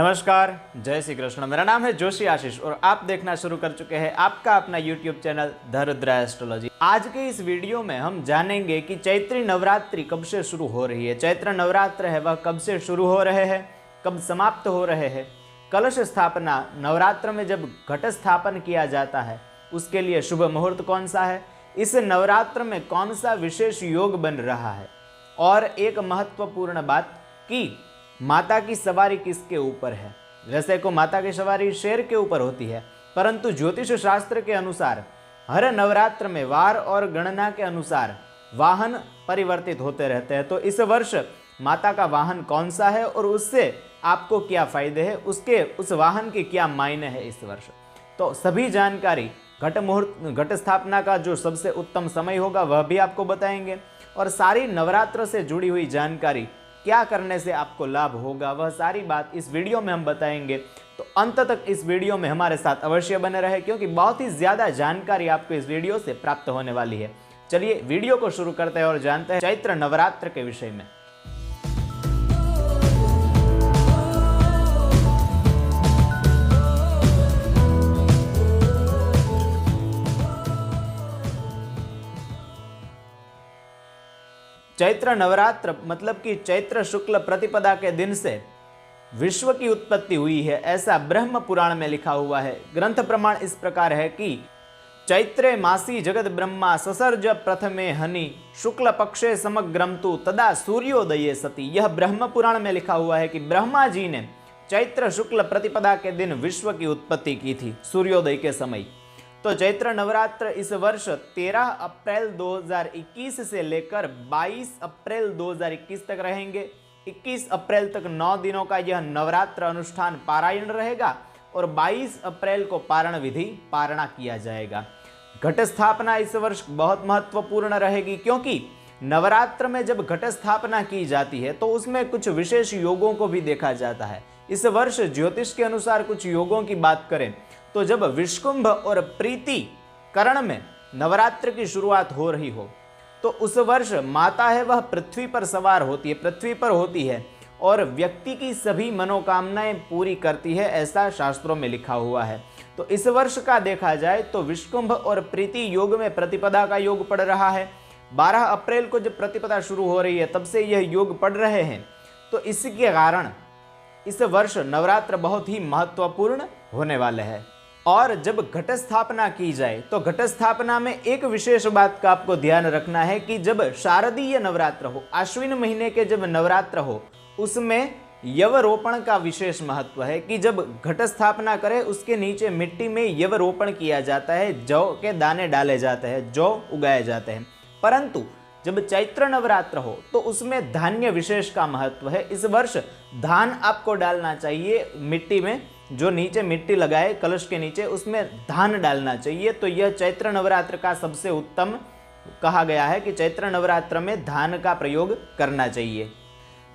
नमस्कार, जय श्री कृष्ण। मेरा नाम है जोशी आशीष और आप देखना शुरू कर चुके हैं आपका अपना YouTube channel the Rudra astrology. आज के इस वीडियो में हम जानेंगे कि चैत्री नवरात्रि कब से शुरू हो रही है। चैत्र नवरात्र है वह कब से शुरू हो रहे हैं, कब समाप्त हो रहे हैं। कलश स्थापना नवरात्र में जब घट स्थापन किया जाता है उसके लिए शुभ मुहूर्त कौन सा है, इस नवरात्र में कौन सा विशेष योग बन रहा है। और एक महत्वपूर्ण बात कि माता की सवारी किसके ऊपर है। वैसे को माता की सवारी शेर के ऊपर होती है, परंतु ज्योतिष शास्त्र के अनुसार हर नवरात्र में वार और गणना के अनुसार वाहन परिवर्तित होते रहते हैं। तो इस वर्ष माता का वाहन कौन सा है और उससे आपको क्या फायदे हैं, उस वाहन के क्या मायने हैं इस वर्ष, तो सभी जानकारी घट मुहूर्त घट स्थापना का जो सबसे उत्तम समय होगा वह भी आपको बताएंगे। और सारी नवरात्र से जुड़ी हुई जानकारी, क्या करने से आपको लाभ होगा, वह सारी बात इस वीडियो में हम बताएंगे। तो अंत तक इस वीडियो में हमारे साथ अवश्य बने रहे, क्योंकि बहुत ही ज़्यादा जानकारी आपको इस वीडियो से प्राप्त होने वाली है। चलिए वीडियो को शुरू करते हैं और जानते हैं चैत्र नवरात्र के विषय में। चैत्र नवरात्र मतलब कि चैत्र शुक्ल प्रतिपदा के दिन से विश्व की उत्पत्ति हुई है, ऐसा ब्रह्म पुराण में लिखा हुआ है। ग्रंथ प्रमाण इस प्रकार है कि चैत्रे मासी जगत ब्रह्मा ससर्ज प्रथमे हनि शुक्ल पक्षे समग्रम तु तदा सूर्योदये सती। यह ब्रह्म पुराण में लिखा हुआ है कि ब्रह्मा जी ने चैत्र शुक्ल प्रतिपदा के दिन विश्व की उत्पत्ति की थी, सूर्योदय के समय। तो चैत्र नवरात्र इस वर्ष 13 अप्रैल 2021 से लेकर 22 अप्रैल 2021 तक रहेंगे। 21 अप्रैल तक 9 दिनों का यह नवरात्र अनुष्ठान पारायण रहेगा और 22 अप्रैल को पारण विधि पारणा किया जाएगा। घट स्थापना इस वर्ष बहुत महत्वपूर्ण रहेगी, क्योंकि नवरात्र में जब घट स्थापना की जाती है तो उसमें कुछ विशेष योगों को भी देखा जाता है। इस वर्ष ज्योतिष के अनुसार कुछ योगों की बात करें तो जब विष्कुंभ और प्रीति करण में नवरात्र की शुरुआत हो रही हो तो उस वर्ष माता है वह पृथ्वी पर सवार होती है, पृथ्वी पर होती है और व्यक्ति की सभी मनोकामनाएं पूरी करती है, ऐसा शास्त्रों में लिखा हुआ है। तो इस वर्ष का देखा जाए तो विष्कुंभ और प्रीति योग में प्रतिपदा का योग पड़ रहा है। 12 अप्रैल को जब प्रतिपदा शुरू हो रही है तब से यह योग पड़ रहे हैं। तो इसके कारण इस वर्ष नवरात्र बहुत ही महत्वपूर्ण होने वाले हैं। और जब घट स्थापना की जाए तो घट स्थापना में एक विशेष बात का आपको ध्यान रखना है कि जब शारदीय नवरात्र हो, आश्विन महीने के जब नवरात्र हो, उसमें यवरोपण का विशेष महत्व है कि जब घट स्थापना करे उसके नीचे मिट्टी में यवरोपण किया जाता है, जौ के दाने डाले जाते हैं, जौ उगाए जाते हैं। परंतु जब चैत्र नवरात्र हो तो उसमें धान्य विशेष का महत्व है। इस वर्ष धान आपको डालना चाहिए मिट्टी में, जो नीचे मिट्टी लगाए कलश के नीचे उसमें धान डालना चाहिए। तो यह चैत्र नवरात्र का सबसे उत्तम कहा गया है कि चैत्र नवरात्र में धान का प्रयोग करना चाहिए।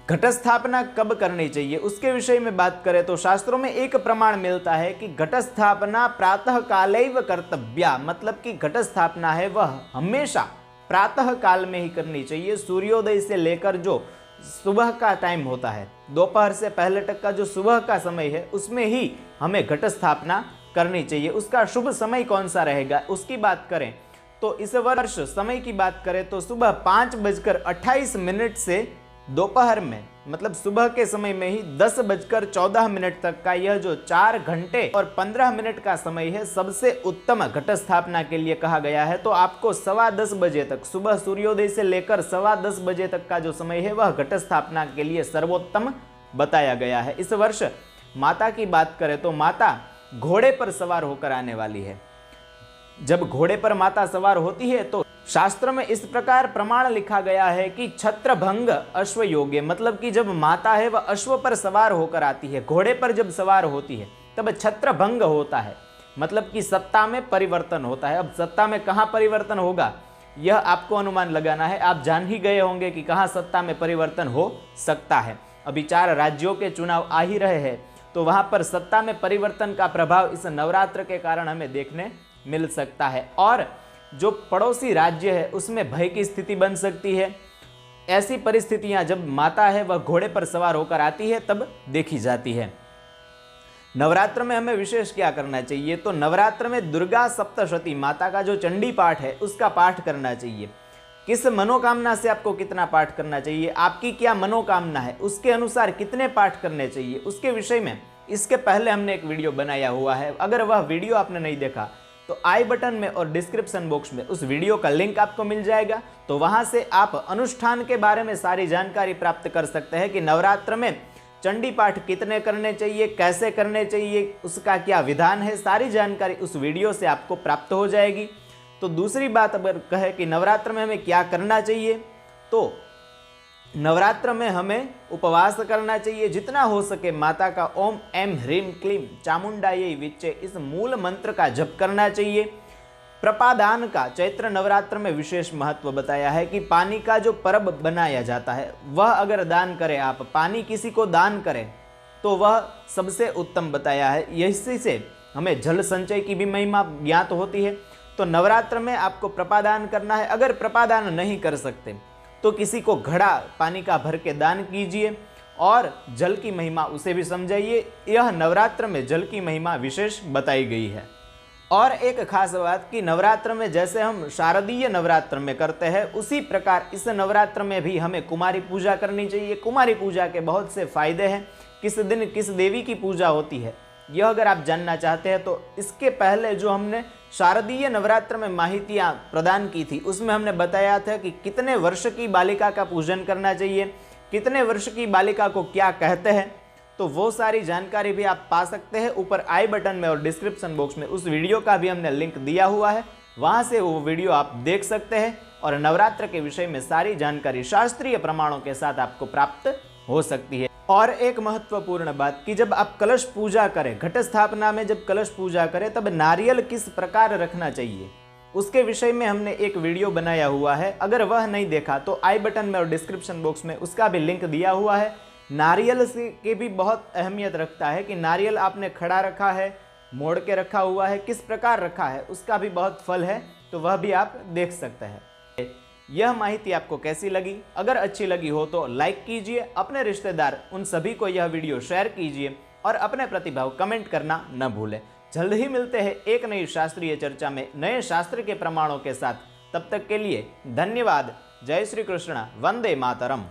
घट स्थापना कब करनी चाहिए उसके विषय में बात करें तो शास्त्रों में एक प्रमाण मिलता है कि घट स्थापना प्रातः कालैव कर्तव्या, मतलब कि घट स्थापना है वह हमेशा प्रातः काल में ही करनी चाहिए। सूर्योदय से लेकर जो सुबह का टाइम होता है, दोपहर से पहले तक का जो सुबह का समय है, उसमें ही हमें घट स्थापना करनी चाहिए। उसका शुभ समय कौन सा रहेगा उसकी बात करें तो इस वर्ष समय की बात करें तो सुबह 5:28 से दोपहर में मतलब सुबह के समय में ही 10:14 तक का यह जो 4 घंटे और 15 मिनट का समय है सबसे उत्तम घट स्थापना के लिए कहा गया है। तो आपको 10:15 बजे तक, सुबह सूर्योदय से लेकर 10:15 बजे तक का जो समय है वह घट स्थापना के लिए सर्वोत्तम बताया गया है। इस वर्ष माता की बात करें तो माता घोड़े पर सवार होकर आने वाली है। जब घोड़े पर माता सवार होती है तो शास्त्र में इस प्रकार प्रमाण लिखा गया है कि छत्रभंग अश्व योगे, मतलब कि जब माता है वह अश्व पर सवार होकर आती है, घोड़े पर जब सवार होती है तब छत्रभंग होता है, मतलब कि सत्ता में परिवर्तन होता है। अब सत्ता में कहाँ परिवर्तन होगा यह आपको अनुमान लगाना है। आप जान ही गए होंगे कि कहाँ सत्ता में परिवर्तन हो सकता है। अभी 4 राज्यों के चुनाव आ ही रहे हैं, तो वहाँ पर सत्ता में परिवर्तन का प्रभाव इस नवरात्र के कारण हमें देखने मिल सकता है। और जो पड़ोसी राज्य है उसमें भय की स्थिति बन सकती है। ऐसी परिस्थितियां जब माता है वह घोड़े पर सवार होकर आती है तब देखी जाती है। नवरात्र में हमें विशेष क्या करना चाहिए? तो नवरात्र में दुर्गा सप्तशती माता का जो चंडी पाठ है उसका पाठ करना चाहिए। किस मनोकामना से आपको कितना पाठ करना चाहिए, आपकी क्या मनोकामना है, उसके अनुसार कितने पाठ करने चाहिए, उसके विषय में इसके पहले हमने एक वीडियो बनाया हुआ है। अगर वह वीडियो आपने नहीं देखा तो आई बटन में और डिस्क्रिप्शन बॉक्स में उस वीडियो का लिंक आपको मिल जाएगा। तो वहां से आप अनुष्ठान के बारे में सारी जानकारी प्राप्त कर सकते हैं कि नवरात्र में चंडी पाठ कितने करने चाहिए, कैसे करने चाहिए, उसका क्या विधान है, सारी जानकारी उस वीडियो से आपको प्राप्त हो जाएगी। तो दूसरी बात अगर कहे कि नवरात्र में हमें क्या करना चाहिए, तो नवरात्र में हमें उपवास करना चाहिए। जितना हो सके माता का ओम ऐं ह्रीं क्लीं चामुंडायै विच्चे इस मूल मंत्र का जप करना चाहिए। प्रपादान का चैत्र नवरात्र में विशेष महत्व बताया है कि पानी का जो पर्व बनाया जाता है वह अगर दान करें, आप पानी किसी को दान करें तो वह सबसे उत्तम बताया है। इसी से हमें जल संचय की भी महिमा ज्ञात होती है। तो नवरात्र में आपको प्रपादान करना है। अगर प्रपादान नहीं कर सकते तो किसी को घड़ा पानी का भर के दान कीजिए और जल की महिमा उसे भी समझाइए। यह नवरात्र में जल की महिमा विशेष बताई गई है। और एक खास बात कि नवरात्र में जैसे हम शारदीय नवरात्र में करते हैं उसी प्रकार इस नवरात्र में भी हमें कुमारी पूजा करनी चाहिए। कुमारी पूजा के बहुत से फायदे हैं। किस दिन किस देवी की पूजा होती है यह अगर आप जानना चाहते हैं तो इसके पहले जो हमने शारदीय नवरात्र में माहितियाँ प्रदान की थी उसमें हमने बताया था कि कितने वर्ष की बालिका का पूजन करना चाहिए, कितने वर्ष की बालिका को क्या कहते हैं। तो वो सारी जानकारी भी आप पा सकते हैं। ऊपर आई बटन में और डिस्क्रिप्शन बॉक्स में उस वीडियो का भी हमने लिंक दिया हुआ है, वहाँ से वो वीडियो आप देख सकते हैं और नवरात्र के विषय में सारी जानकारी शास्त्रीय प्रमाणों के साथ आपको प्राप्त हो सकती है। और एक महत्वपूर्ण बात कि जब आप कलश पूजा करें, घट स्थापना में जब कलश पूजा करें तब नारियल किस प्रकार रखना चाहिए उसके विषय में हमने एक वीडियो बनाया हुआ है। अगर वह नहीं देखा तो आई बटन में और डिस्क्रिप्शन बॉक्स में उसका भी लिंक दिया हुआ है। नारियल से के भी बहुत अहमियत रखता है कि नारियल आपने खड़ा रखा है, मोड़ के रखा हुआ है, किस प्रकार रखा है उसका भी बहुत फल है। तो वह भी आप देख सकते हैं। यह माहिती आपको कैसी लगी? अगर अच्छी लगी हो तो लाइक कीजिए, अपने रिश्तेदार उन सभी को यह वीडियो शेयर कीजिए और अपने प्रतिभाव कमेंट करना न भूलें। जल्द ही मिलते हैं एक नई शास्त्रीय चर्चा में नए शास्त्र के प्रमाणों के साथ। तब तक के लिए धन्यवाद। जय श्री कृष्ण, वंदे मातरम।